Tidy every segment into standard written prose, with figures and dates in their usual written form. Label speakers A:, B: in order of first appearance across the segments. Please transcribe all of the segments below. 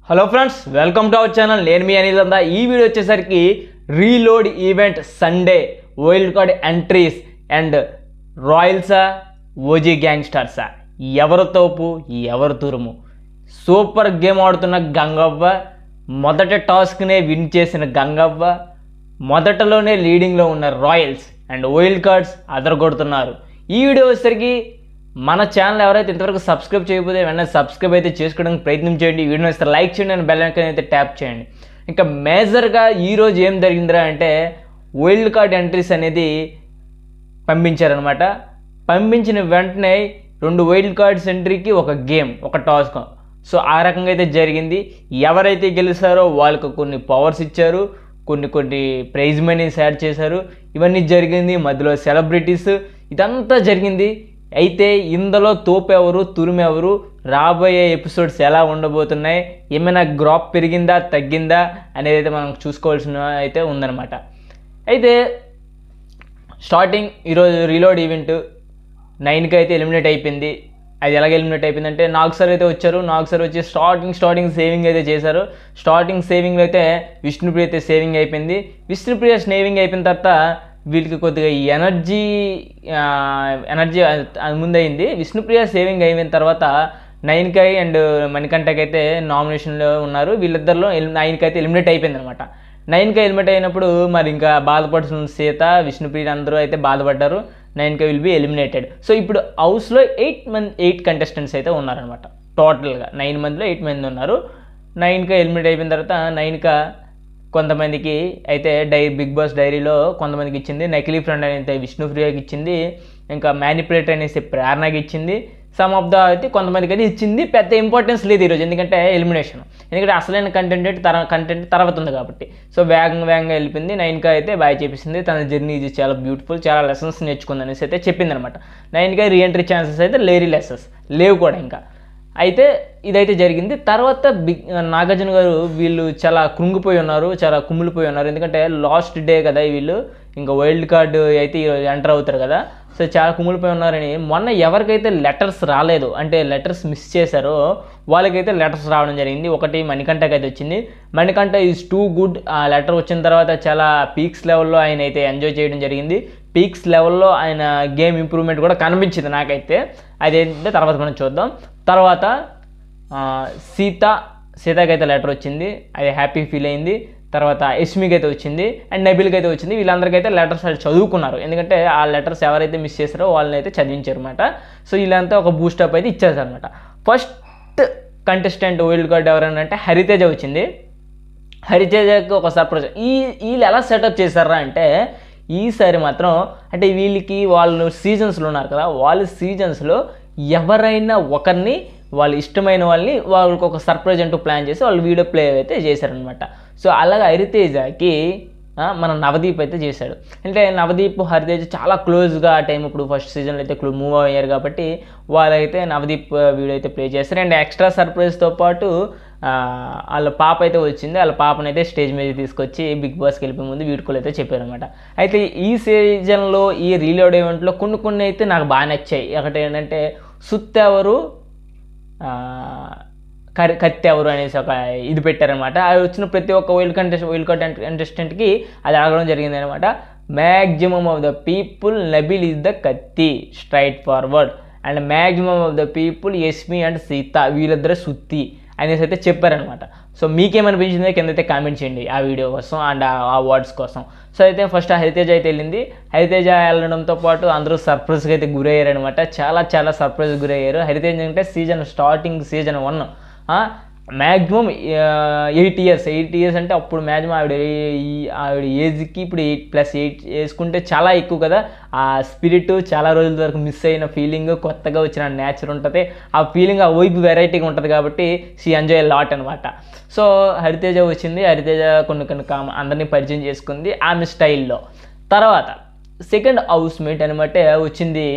A: Hello friends, welcome to our channel. నేను మీ అనిల్ అందా. ఈ వీడియో వచ్చేసరికి reload event Sunday wild card entries and రాయల్సా ఓజీ గ్యాంగ్స్టర్సా, ఎవరు తోపు ఎవరు తురుము. సూపర్ గేమ్ ఆడుతున్న గంగవ్వ, మొదటి టాస్క్నే విన్ చేసిన గంగవ్వ, మొదటలోనే లీడింగ్లో ఉన్న రాయల్స్ అండ్ వైల్డ్ కార్డ్స్ అదరగొడుతున్నారు. ఈ వీడియో వచ్చేసరికి మన ఛానల్ ఎవరైతే ఇంతవరకు సబ్స్క్రైబ్ చేయకపోతే వెంటనే సబ్స్క్రైబ్ అయితే చేసుకోవడానికి ప్రయత్నం చేయండి. వీడియో ఇస్తే లైక్ చేయండి అండ్ బెల్ ఐకాన్ అయితే ట్యాప్ చేయండి. ఇంకా మేజర్గా ఈరోజు ఏం జరిగిందిరా అంటే వైల్డ్ కార్డ్ ఎంట్రీస్ అనేది పంపించారనమాట. పంపించిన వెంటనే 2 వైల్డ్ కార్డ్స్ ఎంట్రీకి ఒక గేమ్, ఒక టాస్క్. సో ఆ రకంగా అయితే జరిగింది. ఎవరైతే గెలిచారో వాళ్ళకు కొన్ని పవర్స్ ఇచ్చారు, కొన్ని ప్రైజ్ మనీస్ యాడ్ చేశారు. ఇవన్నీ జరిగింది. మధ్యలో సెలబ్రిటీస్, ఇదంతా జరిగింది. అయితే ఇందులో తోపెవరు తురుమెవరు, రాబోయే ఎపిసోడ్స్ ఎలా ఉండబోతున్నాయి, ఏమైనా గ్రాప్ పెరిగిందా తగ్గిందా అనేది అయితే మనం చూసుకోవాల్సిన అయితే ఉందన్నమాట. అయితే స్టార్టింగ్ ఈరోజు రీలోడ్ ఈవెంట్ 9కి అయితే ఎలిమినేట్ అయిపోయింది. అది ఎలాగ ఎలిమినేట్ అయిపోయిందంటే నాగ్ సార్ అయితే వచ్చారు. నాగ్ సార్ వచ్చి స్టార్టింగ్ సేవింగ్ అయితే చేశారు. స్టార్టింగ్ సేవింగ్లో అయితే విష్ణుప్రియ అయితే సేవింగ్ అయిపోయింది. విష్ణుప్రియ సేవింగ్ అయిపోయిన తర్వాత వీళ్ళకి కొద్దిగా ఎనర్జీ అది ముందయింది. విష్ణుప్రియ సేవింగ్ అయిపోయిన తర్వాత 9కి అండ్ మణికంఠకి అయితే నామినేషన్లో ఉన్నారు. వీళ్ళిద్దరిలో 9కి అయితే ఎలిమినేట్ అయిపోయింది అనమాట. 9కి ఎలిమినేట్ అయినప్పుడు మరి ఇంకా బాధపడుతున్న సీత, విష్ణుప్రియ అందరూ అయితే బాధపడ్డారు. 9కి విల్ బి ఎలిమినేటెడ్. సో ఇప్పుడు హౌస్లో 8 కంటెస్టెంట్స్ అయితే ఉన్నారనమాట. టోటల్గా 9 మందిలో 8 మంది ఉన్నారు. 9కి ఎలిమినేట్ అయిపోయిన తర్వాత 9కి కొంతమందికి అయితే బిగ్ బాస్ డైరీలో కొంతమందికి ఇచ్చింది. నకిలీ ఫ్రెండ్ అయితే విష్ణుప్రియకి ఇచ్చింది. ఇంకా మ్యానిపులేటర్ అనేసి ప్రేరణకి ఇచ్చింది. సమ్ ఆఫ్ ద అయితే కొంతమందికి అయితే ఇచ్చింది. పెద్ద ఇంపార్టెన్స్ లేదు ఈరోజు, ఎందుకంటే ఎలిమినేషన్. ఎందుకంటే అసలైన కంటెంట్ తర్వాత ఉంది కాబట్టి. సో వేగంగా వెళ్ళిపోయింది. 9కి అయితే బాగా చేపించింది. తన జర్నీ ఇది చాలా బ్యూటిఫుల్, చాలా లెసన్స్ నేర్చుకుంది అనేసి అయితే చెప్పింది అనమాట. 9కి రీఎంట్రీ ఛాన్సెస్ అయితే లెసన్స్ లేవు కూడా ఇంకా. అయితే ఇదైతే జరిగింది. తర్వాత నాగార్జున గారు వీళ్ళు చాలా కృంగిపోయి ఉన్నారు, చాలా కుమిలిపోయి ఉన్నారు. ఎందుకంటే లాస్ట్ డే కదా వీళ్ళు, ఇంకా వైల్డ్ కార్డు అయితే ఈరోజు ఎంటర్ అవుతారు కదా. సో చాలా కుమిలిపోయి ఉన్నారని మొన్న ఎవరికైతే లెటర్స్ రాలేదు, అంటే లెటర్స్ మిస్ చేశారో వాళ్ళకైతే లెటర్స్ రావడం జరిగింది. ఒకటి మణికంఠకి అయితే వచ్చింది. Manikanta is too good. ఆ లెటర్ వచ్చిన తర్వాత చాలా పీక్స్ లెవెల్లో ఆయన అయితే ఎంజాయ్ చేయడం జరిగింది. పీక్స్ లెవెల్లో ఆయన గేమ్ ఇంప్రూవ్మెంట్ కూడా కనిపించింది నాకైతే. అదేంటంటే తర్వాత మనం చూద్దాం. తర్వాత సీతకి అయితే లెటర్ వచ్చింది, అది హ్యాపీ ఫీల్ అయింది. తర్వాత యష్మికి అయితే వచ్చింది అండ్ నబిల్కి అయితే వచ్చింది. వీళ్ళందరికీ లెటర్స్ చదువుకున్నారు, ఎందుకంటే ఆ లెటర్స్ ఎవరైతే మిస్ చేస్తారో వాళ్ళని అయితే చదివించారు అనమాట. సో వీళ్ళంతా ఒక బూస్టప్ అయితే ఇచ్చేసారనమాట. ఫస్ట్ కంటెస్టెంట్ వైల్డ్ కార్డ్ ఎవరనంటే హరితేజ వచ్చింది. హరితేజకి ఒక సర్ప్రైజ్. వీళ్ళు ఎలా సెటప్ చేశారా అంటే ఈసారి మాత్రం అంటే వీళ్ళకి వాళ్ళు సీజన్స్లో ఉన్నారు కదా, వాళ్ళ సీజన్స్లో ఎవరైనా ఒకరిని వాళ్ళు ఇష్టమైన వాళ్ళని వాళ్ళకి ఒక సర్ప్రైజ్ అంటూ ప్లాన్ చేసి వాళ్ళు వీడియో ప్లే అయితే చేశారనమాట. సో అలాగే హరితేజకి మన నవదీప్ అయితే చేశాడు. అంటే నవదీప్ హరితేజ చాలా క్లోజ్గా ఆ టైం ఇప్పుడు ఫస్ట్ సీజన్లో అయితే మూవ్ అయ్యారు కాబట్టి వాళ్ళైతే నవదీప్ వీడియో అయితే ప్లే చేస్తారు. అండ్ ఎక్స్ట్రా సర్ప్రైజ్తో పాటు వాళ్ళ పాప అయితే వచ్చింది. వాళ్ళ పాపను అయితే స్టేజ్ మీద తీసుకొచ్చి బిగ్ బాస్కి వెళ్ళిపోయే ముందు వీడుకోలు అయితే చెప్పారనమాట. అయితే ఈ సీజన్లో ఈ రీలోడ్ ఈవెంట్లో కొన్ని అయితే నాకు బాగా నచ్చాయి. ఒకటి ఏంటంటే సుత్తెవరు కత్తి ఎవరు అనేసి ఒక ఇది పెట్టారనమాట. అది వచ్చిన ప్రతి ఒక్క వైల్డ్ కార్డ్ కంటెస్టెంట్కి అది అడగడం జరిగింది అనమాట. Maximum of the people Nabeel is the కత్తి straight forward and maximum of the people Yashmi and Seetha వీళ్ళిద్దరు సుత్తి అనేసి అయితే చెప్పారనమాట. సో మీకేమనిపించిందో కింద అయితే కామెంట్ చేయండి ఆ వీడియో కోసం అండ్ ఆ వర్డ్స్ కోసం. సో అయితే ఫస్ట్ హరితేజ అయితే వెళ్ళింది. హరితేజ వెళ్ళడంతో పాటు అందరూ సర్ప్రైజ్గా అయితే గురయ్యారనమాట. చాలా సర్ప్రైజ్ గురయ్యారు. హరితేజ అంటే సీజన్ 1 మ్యాక్సిమం 8 ఇయర్స్ అంటే అప్పుడు మ్యాక్సిమం ఆవిడ ఏజ్కి ఇప్పుడు 8+8 వేసుకుంటే చాలా ఎక్కువ కదా. ఆ స్పిరిట్ చాలా రోజుల వరకు మిస్ అయిన ఫీలింగ్, కొత్తగా వచ్చిన నేచర్ ఉంటుంది. ఆ ఫీలింగ్, ఆ వైబ్ వెరైటీగా ఉంటుంది కాబట్టి షీ ఎంజాయ్ లాట్ అనమాట. సో హరితేజ వచ్చింది. హరితేజ కొన్ని అందరినీ పరిచయం చేసుకుంది ఆమె స్టైల్లో. తర్వాత సెకండ్ హౌస్ మేట్ అనమాట వచ్చింది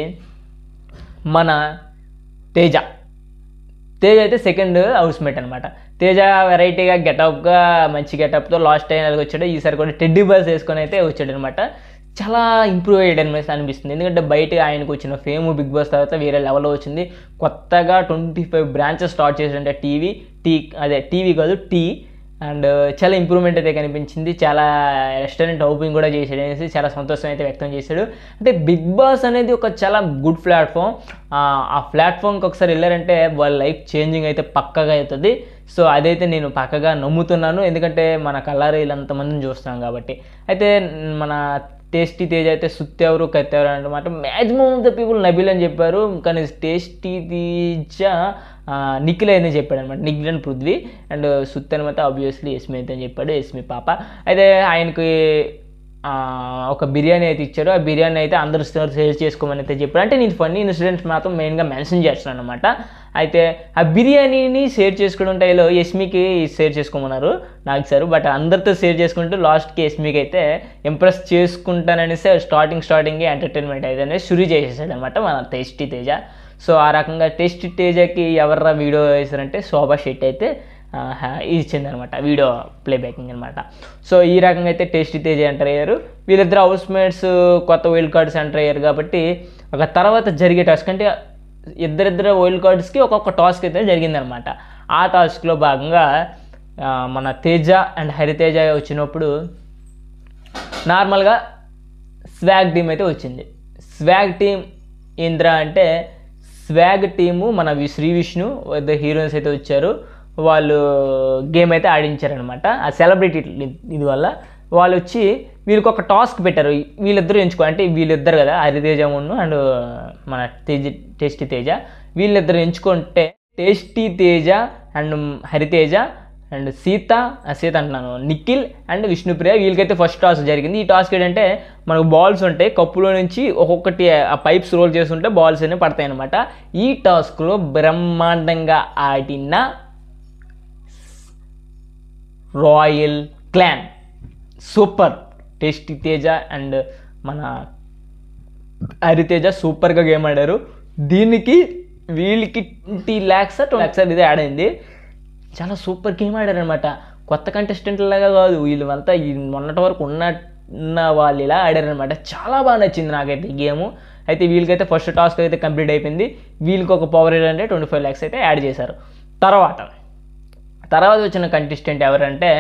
A: మన తేజ అయితే సెకండ్ హౌస్ మేట్ అనమాట. తేజ వెరైటీగా గెటప్గా మంచి గెటప్తో లాస్ట్ టైం అలాగ వచ్చాడు. ఈసారి కూడా టెడ్డీ బర్స్ వేసుకొని అయితే వచ్చాడు అనమాట. చాలా ఇంప్రూవ్ అయ్యాడని అనిపిస్తుంది. ఎందుకంటే బయట ఆయనకు వచ్చిన ఫేమ్ బిగ్ బాస్ తర్వాత వేరే లెవెల్లో వచ్చింది. కొత్తగా 25 బ్రాంచెస్ స్టార్ట్ చేశాడంటే టీవీ కాదు టీ. అండ్ చాలా ఇంప్రూవ్మెంట్ అయితే కనిపించింది. చాలా రెస్టారెంట్ ఓపెనింగ్ కూడా చేశాడు అనేసి చాలా సంతోషం అయితే వ్యక్తం చేశాడు. అంటే బిగ్ బాస్ అనేది ఒక చాలా గుడ్ ప్లాట్ఫామ్. ఆ ప్లాట్ఫామ్కి ఒకసారి వెళ్ళారంటే వాళ్ళ లైఫ్ చేంజింగ్ అయితే పక్కగా అవుతుంది. సో అదైతే నేను పక్కగా నమ్ముతున్నాను. ఎందుకంటే మన కల్లారీలు అంతమందిని చూస్తున్నాం కాబట్టి. అయితే మన టేస్టీ తేజ అయితే సుత్తి ఎవరు కత్తి ఎవరు అన్నమాట maximum of the people Nabeel అని చెప్పారు. కానీ టేస్టీ తేజ నిఖిల్ అని చెప్పాడు అనమాట. నిఖిల్ అండ్ పృథ్వీ. అండ్ సుత్తి అనమాట ఆబ్వియస్లీ ఎస్మి అయితే అని చెప్పాడు. ఎస్మి పాప. అయితే ఆయనకి ఒక బిర్యానీ అయితే ఇచ్చారు. ఆ బిర్యానీ అయితే అందరూ షేర్ చేసుకోమని అయితే చెప్పారు. అంటే నేను ఫన్నీ ఇన్సిడెంట్స్ మాత్రం మెయిన్గా మెన్షన్ చేస్తున్నాను అనమాట. అయితే ఆ బిర్యానీని షేర్ చేసుకోవడం టైంలో ఎస్మికి షేర్ చేసుకోమన్నారు నాకు సార్. బట్ అందరితో షేర్ చేసుకుంటూ లాస్ట్కి ఎస్మికి అయితే ఇంప్రెస్ చేసుకుంటాననేసి స్టార్టింగ్ ఎంటర్టైన్మెంట్ అయితే షురూ చేసేసాడు అనమాట మన టేస్టీ తేజ. సో ఆ రకంగా టేస్టీ తేజకి ఎవర్రా వీడియో వేసారంటే శోభా శెట్టి అయితే ఇచ్చింది అనమాట వీడియో ప్లేబ్యాకింగ్ అనమాట. సో ఈ రకంగా అయితే టేస్టీ తేజ ఎంటర్ అయ్యారు. వీళ్ళిద్దరు హౌస్మేట్స్ కొత్త వైల్డ్ కార్డ్స్ ఎంటర్ అయ్యారు కాబట్టి ఒక తర్వాత జరిగే టాస్క్ అంటే ఇద్దరిద్దరు వైల్డ్ కార్డ్స్కి ఒక్కొక్క టాస్క్ అయితే జరిగిందనమాట. ఆ టాస్క్లో భాగంగా మన తేజ అండ్ హరితేజ వచ్చినప్పుడు నార్మల్గా స్వాగ్ టీం అయితే వచ్చింది. స్వాగ్ టీం ఏంద్రా అంటే స్వాగ్ టీము మన శ్రీ విష్ణు ఇద్దరు హీరోయిన్స్ అయితే వచ్చారు. వాళ్ళు గేమ్ అయితే ఆడించారనమాట. ఆ సెలబ్రిటీ ఇది వల్ల వాళ్ళు వచ్చి వీళ్ళకి ఒక టాస్క్ పెట్టారు. వీళ్ళిద్దరూ అంటే వీళ్ళిద్దరు కదా హరితేజ అండ్ మన టేస్టీ తేజ. వీళ్ళిద్దరు ఎంచుకుంటే tasty Teja and Hariteja and Sita అంటున్నాను నిఖిల్ అండ్ విష్ణుప్రియ వీళ్ళకైతే ఫస్ట్ టాస్క్ జరిగింది. ఈ టాస్క్ ఏంటంటే మనకు బాల్స్ ఉంటాయి. కప్పులో నుంచి ఒక్కొక్కటి ఆ పైప్స్ రోల్ చేస్తుంటే బాల్స్ అనేవి పడతాయి అనమాట. ఈ టాస్క్లో బ్రహ్మాండంగా ఆడిన royal clan super. Tasty Teja and మన హరితేజ సూపర్గా గేమ్ ఆడారు. దీనికి వీళ్ళకి 20 lakhs ఇది యాడ్ అయింది. చాలా సూపర్ గేమ్ ఆడారనమాట. కొత్త కంటెస్టెంట్లాగా కాదు, వీళ్ళంతా మొన్నటి వరకు ఉన్న వాళ్ళు ఇలా ఆడారనమాట. చాలా బాగా నచ్చింది నాకైతే ఈ గేము. అయితే వీళ్ళకైతే ఫస్ట్ టాస్క్ అయితే కంప్లీట్ అయిపోయింది. వీళ్ళకి ఒక పవర్ ఏంటంటే 25 lakhs అయితే యాడ్ చేశారు. తర్వాత వచ్చిన కంటెస్టెంట్ ఎవరంటే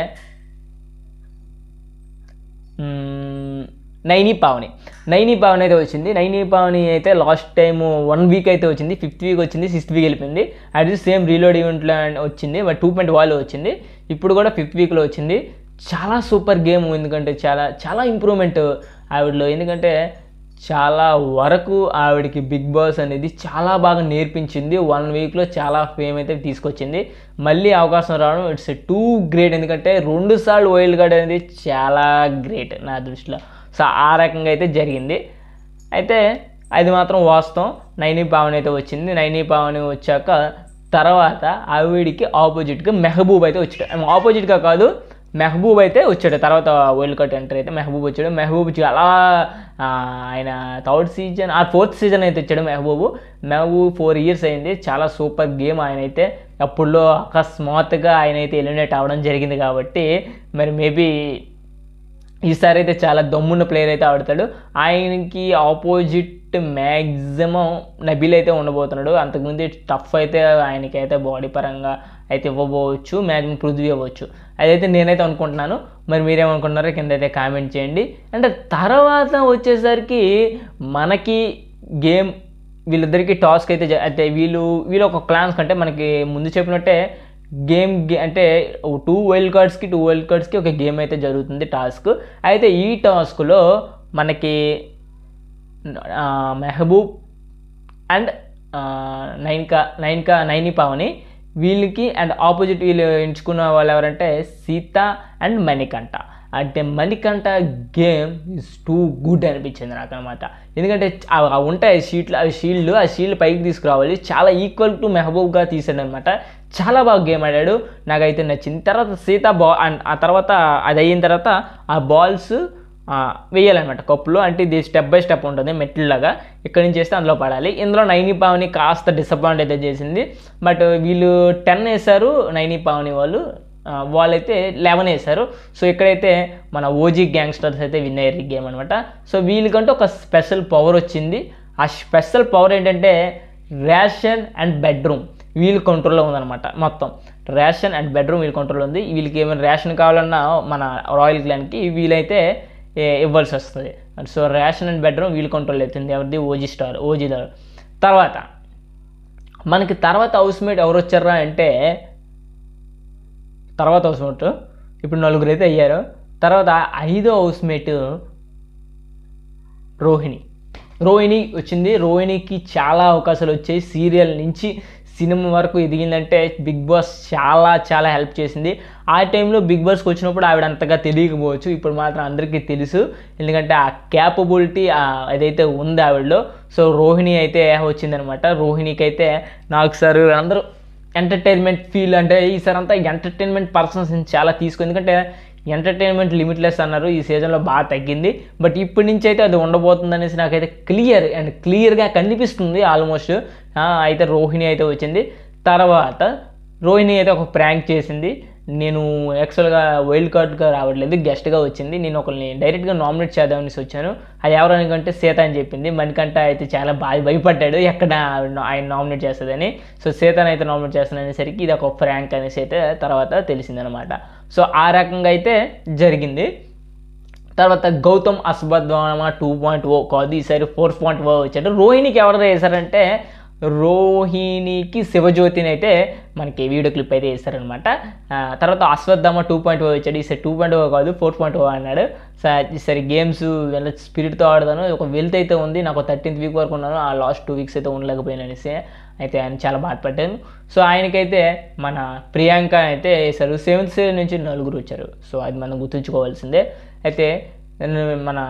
A: నైని పావని అయితే వచ్చింది. నైని పావని అయితే లాస్ట్ టైం 1 week అయితే వచ్చింది. 5th week వచ్చింది, 6th week వెళ్ళిపోయింది. అది సేమ్ రీలోడ్ ఈవెంట్లో వచ్చింది. బట్ 2.1 వచ్చింది. ఇప్పుడు కూడా 5th weekలో వచ్చింది. చాలా సూపర్ గేమ్. ఎందుకంటే చాలా ఇంప్రూవ్మెంట్ ఆవిడలో. ఎందుకంటే చాలా వరకు ఆవిడకి బిగ్ బాస్ అనేది చాలా బాగా నేర్పించింది. 1 weekలో చాలా ఫేమ్ అయితే తీసుకొచ్చింది. మళ్ళీ అవకాశం రావడం ఇట్స్ టూ గ్రేట్. ఎందుకంటే 2 సార్లు వైల్డ్ కార్డ్ అనేది చాలా గ్రేట్ నా దృష్టిలో. సో ఆ రకంగా అయితే జరిగింది. అయితే అది మాత్రం వాస్తవం. నైని పావని అయితే వచ్చింది. నైని పావని వచ్చాక తర్వాత ఆవిడికి ఆపోజిట్గా మెహబూబ్ అయితే వచ్చాడు. ఆపోజిట్గా కాదు, మెహబూబ్ అయితే వచ్చాడు. తర్వాత వరల్డ్ కప్ ఎంటర్ అయితే మెహబూబ్ వచ్చాడు. మెహబూబ్ చాలా ఆయన 4th season అయితే వచ్చాడు. మెహబూబ్ 4 years అయింది. చాలా సూపర్ గేమ్. ఆయన అయితే అప్పుడులో అకస్మాత్తుగా ఆయన అయితే ఎలిమినేట్ అవ్వడం జరిగింది కాబట్టి మరి మేబీ ఈసారి అయితే చాలా దమ్మున్న ప్లేయర్ అయితే ఆడతాడు. ఆయనకి ఆపోజిట్ మ్యాక్సిమం నబీల్ అయితే ఉండబోతున్నాడు. అంతకుముందు టఫ్ అయితే ఆయనకైతే బాడీ పరంగా అయితే ఇవ్వబోవచ్చు. మ్యాక్సిమం పృథ్వీ ఇవ్వచ్చు. అదైతే నేనైతే అనుకుంటున్నాను. మరి మీరేమనుకుంటున్నారో కింద అయితే కామెంట్ చేయండి. అంటే తర్వాత వచ్చేసరికి మనకి గేమ్ వీళ్ళిద్దరికి టాస్క్ అయితే వీళ్ళు ఒక క్లాన్స్ కంటే మనకి ముందు చెప్పినట్టే గేమ్ అంటే 2 వైల్డ్ కార్డ్స్కి ఒక గేమ్ అయితే జరుగుతుంది టాస్క్. అయితే ఈ టాస్క్లో మనకి మెహబూబ్ అండ్ నైని పావని వీళ్ళకి అండ్ ఆపోజిట్ వీళ్ళు ఎంచుకున్న వాళ్ళు ఎవరంటే సీత అండ్ మణికంఠ. అంటే Manikanta game is too good అనిపించింది నాకు అనమాట. ఎందుకంటే ఉంటాయి ఆ షీల్డ్ పైకి తీసుకురావాలి. చాలా ఈక్వల్ టు మెహబూబ్గా తీసాడు అనమాట. చాలా బాగా గేమ్ ఆడాడు. నాకైతే నచ్చింది. తర్వాత సీత ఆ తర్వాత అది అయిన తర్వాత ఆ బాల్స్ వేయాలన్నమాట కప్పులో. అంటే ఇది స్టెప్ బై స్టెప్ ఉంటుంది మెట్లలాగా. ఇక్కడి నుంచి వేస్తే అందులో పడాలి. ఇందులో నైని పావని కాస్త డిసప్పాయింట్ అయితే చేసింది. బట్ వీళ్ళు 10 వేశారు నైని పావని వాళ్ళు. వాళ్ళైతే 11 వేశారు. సో ఇక్కడైతే మన ఓజీ గ్యాంగ్స్టర్స్ అయితే విన్ అయ్యారు ఈ గేమ్ అనమాట. సో వీళ్ళకంటే ఒక స్పెషల్ పవర్ వచ్చింది. ఆ స్పెషల్ పవర్ ఏంటంటే రేషన్ అండ్ బెడ్రూమ్ వీళ్ళ కంట్రోల్లో ఉందన్నమాట. మొత్తం రేషన్ అండ్ బెడ్రూమ్ వీళ్ళ కంట్రోల్లో ఉంది. వీళ్ళకి ఏమైనా రేషన్ కావాలన్నా మన రాయల్ క్లాన్కి వీలైతే ఇవ్వాల్సి వస్తుంది. సో రేషన్ అండ్ బెడ్రూమ్ వీళ్ళ కంట్రోల్ అవుతుంది. ఎవరిది ఓజీ తర్వాత మనకి తర్వాత హౌస్మేట్ ఎవరు వచ్చారా అంటే తర్వాత హౌస్మేట్ ఇప్పుడు 4 అయితే అయ్యారు. తర్వాత 5వ హౌస్మేట్ రోహిణి వచ్చింది. రోహిణికి చాలా అవకాశాలు వచ్చాయి. సీరియల్ నుంచి సినిమా వరకు ఎదిగిందంటే బిగ్ బాస్ చాలా హెల్ప్ చేసింది. ఆ టైంలో బిగ్ బాస్కి వచ్చినప్పుడు ఆవిడ అంతగా తెలియకపోవచ్చు, ఇప్పుడు మాత్రం అందరికీ తెలుసు. ఎందుకంటే ఆ క్యాపబిలిటీ ఏదైతే ఉంది ఆవిడలో. సో రోహిణి అయితే వచ్చిందనమాట. రోహిణికి అయితే నాకు సార్ అందరూ ఎంటర్టైన్మెంట్ ఫీల్ అంటే ఈసారి అంతా ఎంటర్టైన్మెంట్ పర్సన్స్ చాలా తీసుకుంది. ఎందుకంటే ఎంటర్టైన్మెంట్ లిమిట్లెస్ అన్నారు, ఈ సీజన్లో బాగా తగ్గింది. బట్ ఇప్పటి నుంచి అయితే అది ఉండబోతుంది అనేసి నాకైతే క్లియర్గా కనిపిస్తుంది ఆల్మోస్ట్. అయితే రోహిణి అయితే వచ్చింది. తర్వాత రోహిణి అయితే ఒక ప్రాంక్ చేసింది. నేను యాక్చువల్గా వైల్డ్ కార్డ్గా రావట్లేదు, గెస్ట్గా వచ్చింది. నేను ఒకరిని డైరెక్ట్గా నామినేట్ చేద్దామనేసి వచ్చాను. అది ఎవరనికంటే సీత అని చెప్పింది. మణికంఠ అయితే చాలా బాగా భయపడ్డాడు ఎక్కడ ఆయన నామినేట్ చేస్తుందని. సో సీతను అయితే నామినేట్ చేస్తాను అనేసరికి ఇది ఒక ప్రాంక్ అనేసి అయితే తర్వాత తెలిసిందనమాట. సో ఆ రకంగా అయితే జరిగింది. తర్వాత గౌతమ్ అస్బద్వామా 2.0 కాదు, ఈసారి 4.0 వచ్చాడు. రోహిణికి ఎవరు వేశారంటే రోహిణికి శివజ్యోతిని అయితే మనకి వీడియో క్లిప్ అయితే వేస్తారనమాట. తర్వాత అశ్వత్థామ 2.0 వచ్చాడు. ఈసారి 2.0 కాదు 4.0 అన్నాడు. ఈసారి గేమ్స్ స్పిరిట్తో ఆడతాను, ఒక వెల్త్ అయితే ఉంది. నాకు 13th వీక్ వరకు ఉన్నాను, ఆ లాస్ట్ 2 వీక్స్ అయితే ఉండలేకపోయాను అనేసి అయితే ఆయన చాలా బాధపడ్డాను. సో ఆయనకైతే మన ప్రియాంక అయితే వేశారు. 7th సీజన్ నుంచి 4 వచ్చారు. సో అది మనం గుర్తుంచుకోవాల్సిందే. అయితే మన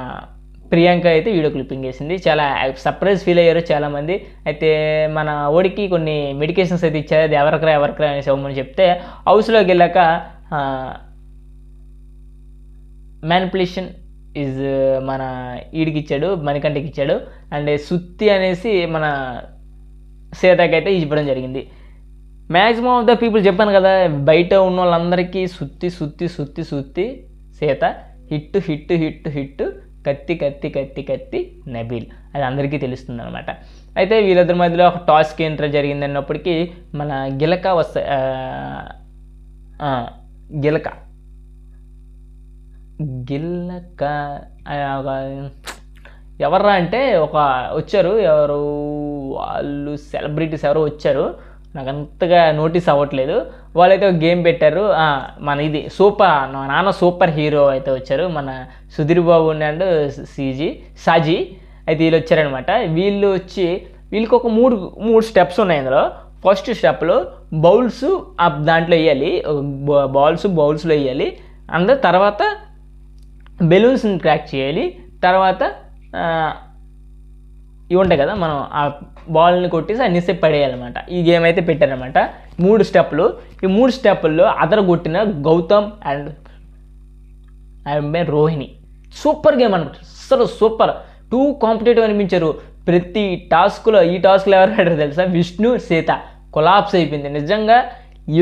A: ప్రియాంక అయితే వీడియో క్లిప్పింగ్ వేసింది. చాలా సర్ప్రైజ్ ఫీల్ అయ్యారు చాలామంది. అయితే మన ఓడికి కొన్ని మెడికేషన్స్ అయితే ఇచ్చారు. అది ఎవరికరా అనేసి ఇవ్వమని చెప్తే హౌస్లోకి వెళ్ళాక మ్యానిపులేషన్ ఈజ్ మన ఈడికి ఇచ్చాడు, మణికంఠకి ఇచ్చాడు. అండ్ సుత్తి అనేసి మన సీతకి అయితే ఇవ్వడం జరిగింది. మ్యాక్సిమం ఆఫ్ ద పీపుల్ చెప్పాను కదా, బయట ఉన్న వాళ్ళందరికీ సుత్తి సీత హిట్ కత్తి నబీల్, అది అందరికీ తెలుస్తుంది అనమాట. అయితే వీళ్ళిద్దరి మధ్యలో ఒక టాస్క్ ఎంటర్ జరిగింది అన్నప్పటికీ మన గిలక ఎవర్రా అంటే ఒక వచ్చారు, ఎవరు వాళ్ళు సెలబ్రిటీస్ ఎవరో వచ్చారు, నాకు అంతగా నోటీస్ అవ్వట్లేదు. వాళ్ళైతే ఒక గేమ్ పెట్టారు. మన ఇది నాన్న సూపర్ హీరో అయితే వచ్చారు, మన సుధీర్ బాబు అండ్ సాజీ అయితే వీళ్ళు వచ్చారనమాట. వీళ్ళకి ఒక మూడు స్టెప్స్ ఉన్నాయి. అందులో ఫస్ట్ స్టెప్లో బౌల్స్ దాంట్లో వేయాలి, బౌల్స్లో వేయాలి. అండ్ తర్వాత బెలూన్స్ని క్రాక్ చేయాలి. తర్వాత ఇవి ఉంటాయి కదా, మనం ఆ బాల్ని కొట్టేసి అన్నిసేపు పడేయాలన్నమాట. ఈ గేమ్ అయితే పెట్టారనమాట. 3 స్టెప్పులు. ఈ 3 స్టెప్పుల్లో అదరగొట్టిన Gautham and Rohini super game అనమాట. అసలు సూపర్, 2 కాంపిటేటివ్ అనిపించారు. ప్రతి టాస్క్లో ఈ టాస్క్లో ఎవరు ఆడారు తెలుసా, విష్ణు సీత కొలాప్స్ అయిపోయింది. నిజంగా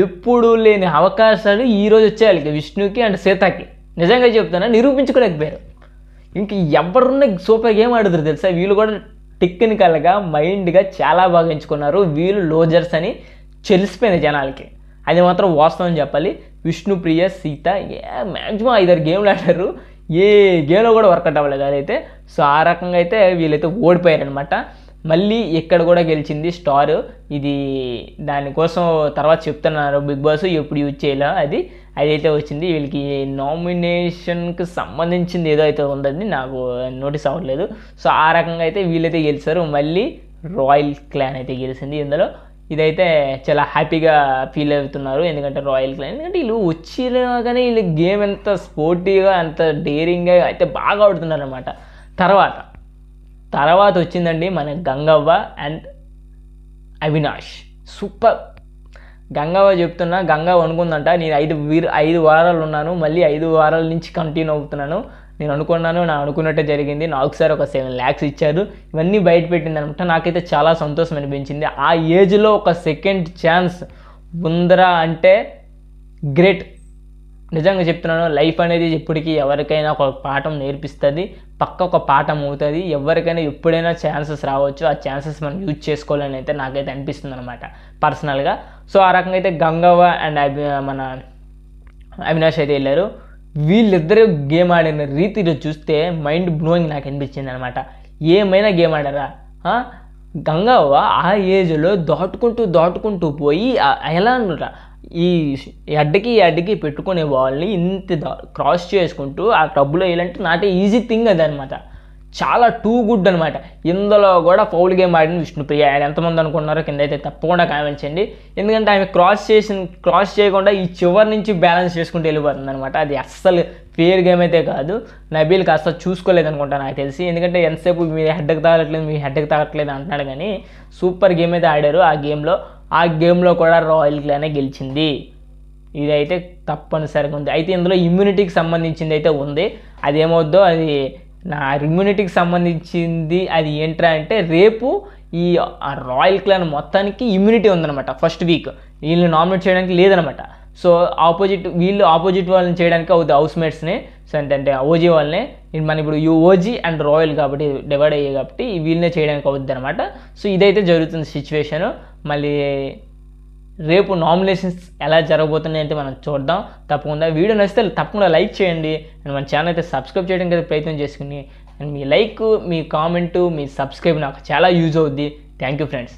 A: ఎప్పుడు లేని అవకాశాలు ఈరోజు వచ్చేయాలి విష్ణుకి అండ్ సీతకి. నిజంగా చెప్తాను, నిరూపించుకోలేకపోయారు. ఇంక ఎవరున్న సూపర్ గేమ్ ఆడుతారు తెలుసా. వీళ్ళు కూడా టెక్నికల్గా మైండ్గా చాలా బాగా ఎంచుకున్నారు. వీళ్ళు లోజర్స్ అని తెలిసిపోయింది జనాలకి, అది మాత్రం వాస్తవం చెప్పాలి. విష్ణుప్రియ సీత మ్యాక్సిమం 5-6 గేమ్లు ఆడారు, ఏ గేమ్లో కూడా వర్కౌట్ అవ్వలేదు అదైతే. సో ఆ రకంగా అయితే వీళ్ళైతే ఓడిపోయారనమాట. మళ్ళీ ఇక్కడ కూడా గెలిచింది స్టార్. ఇది దానికోసం తర్వాత చెప్తున్నారు బిగ్ బాస్ ఎప్పుడు యూజ్ చేయాలో అదైతే వచ్చింది. వీళ్ళకి నామినేషన్కి సంబంధించింది ఏదో అయితే ఉందని నాకు నోటీస్ అవ్వట్లేదు. సో ఆ రకంగా అయితే వీళ్ళైతే గెలిచారు. మళ్ళీ రాయల్ క్లాన్ అయితే గెలిచింది ఇందులో. ఇదైతే చాలా హ్యాపీగా ఫీల్ అవుతున్నారు, ఎందుకంటే రాయల్ క్లాన్, ఎందుకంటే వీళ్ళు వచ్చినా కానీ వీళ్ళు గేమ్ ఎంత స్పోర్టివ్గా అంత డేరింగ్గా అయితే బాగా ఆడుతున్నారు అనమాట. తర్వాత వచ్చిందండి మన గంగవ్వ అండ్ అవినాష్. సూపర్. గంగవ్వ చెప్తున్నా, గంగవ్వ అనుకుందంట నేను 5 వారాలు ఉన్నాను, మళ్ళీ 5 వారాల నుంచి కంటిన్యూ అవుతున్నాను. నేను అనుకున్నట్టే జరిగింది. నాకు సార్ ఒక 7 lakhs ఇచ్చారు, ఇవన్నీ బయట పెట్టింది అనమాట. నాకైతే చాలా సంతోషం అనిపించింది. ఆ ఏజ్లో ఒక సెకండ్ ఛాన్స్ ఉందరా అంటే గ్రేట్. నిజంగా చెప్తున్నాను, లైఫ్ అనేది ఎప్పటికీ ఎవరికైనా ఒక పాఠం నేర్పిస్తుంది, పక్క ఒక పాఠం అవుతుంది. ఎవరికైనా ఎప్పుడైనా ఛాన్సెస్ రావచ్చు, ఆ ఛాన్సెస్ మనం యూజ్ చేసుకోవాలని అయితే నాకైతే అనిపిస్తుంది అనమాట పర్సనల్గా. సో ఆ రకంగా అయితే గంగవ్వ అండ్ మన అవినాష్ అయితే వెళ్ళారు. వీళ్ళిద్దరూ గేమ్ ఆడిన రీతిలో చూస్తే మైండ్ బ్లోయింగ్ నాకు అనిపించింది అనమాట. ఏమైనా గేమ్ ఆడారా? గంగవ్వ ఆ ఏజ్లో దాటుకుంటూ పోయి ఎలా అన్నట ఈ అడ్డకి పెట్టుకునే వాళ్ళని ఇంత క్రాస్ చేసుకుంటూ ఆ క్లబ్లో వేయాలంటే నాటే ఈజీ థింగ్ అది అనమాట. చాలా టూ గుడ్ అనమాట. ఇందులో కూడా ఫౌల్ గేమ్ ఆడిన విష్ణుప్రియ. ఆయన ఎంతమంది అనుకున్నారో కింద అయితే తప్పకుండా కామెంట్ చేయండి. ఎందుకంటే ఆమె క్రాస్ చేయకుండా ఈ చివరి నుంచి బ్యాలెన్స్ చేసుకుంటూ వెళ్ళిపోతుంది అనమాట. అది అస్సలు ఫేర్ గేమ్ అయితే కాదు. నబీల్కి అస్సలు చూసుకోలేదు అనుకుంటా నాకు తెలిసి. ఎందుకంటే ఎంతసేపు మీ హెడ్కి తాగట్లేదు అంటున్నాడు, కానీ సూపర్ గేమ్ అయితే ఆడారు ఆ గేమ్లో కూడా రాయల్ క్లానే గెలిచింది. ఇదైతే తప్పనిసరిగా ఉంది. అయితే ఇందులో ఇమ్యూనిటీకి సంబంధించింది అయితే ఉంది. అదేమవుద్దో అది నా ఇమ్యూనిటీకి సంబంధించింది అది ఏంట్రా అంటే, రేపు ఈ రాయల్ క్లాన్ మొత్తానికి ఇమ్యూనిటీ ఉందన్నమాట. ఫస్ట్ వీక్ వీళ్ళు నామినేట్ చేయడానికి లేదనమాట. సో వీళ్ళు ఆపోజిట్ వాళ్ళని చేయడానికి అవుతుంది హౌస్మేట్స్ని. సో అంటే ఓజీ వాళ్ళని మన ఇప్పుడు ఓజీ అండ్ రాయల్ కాబట్టి డివైడ్ అయ్యాయి కాబట్టి వీళ్ళనే చేయడానికి అవుద్ది అనమాట. సో ఇదైతే జరుగుతుంది సిచ్యువేషను. మళ్ళీ రేపు నామినేషన్స్ ఎలా జరగబోతున్నాయి అంటే మనం చూద్దాం. తప్పకుండా వీడియో నచ్చితే తప్పకుండా లైక్ చేయండి అండ్ మన ఛానల్ అయితే సబ్స్క్రైబ్ చేయడానికి అయితే ప్రయత్నం చేసుకుని, అండ్ మీ లైక్, మీ కామెంటు, మీ సబ్స్క్రైబ్ నాకు చాలా యూజ్ అవుద్ది. Thank you friends.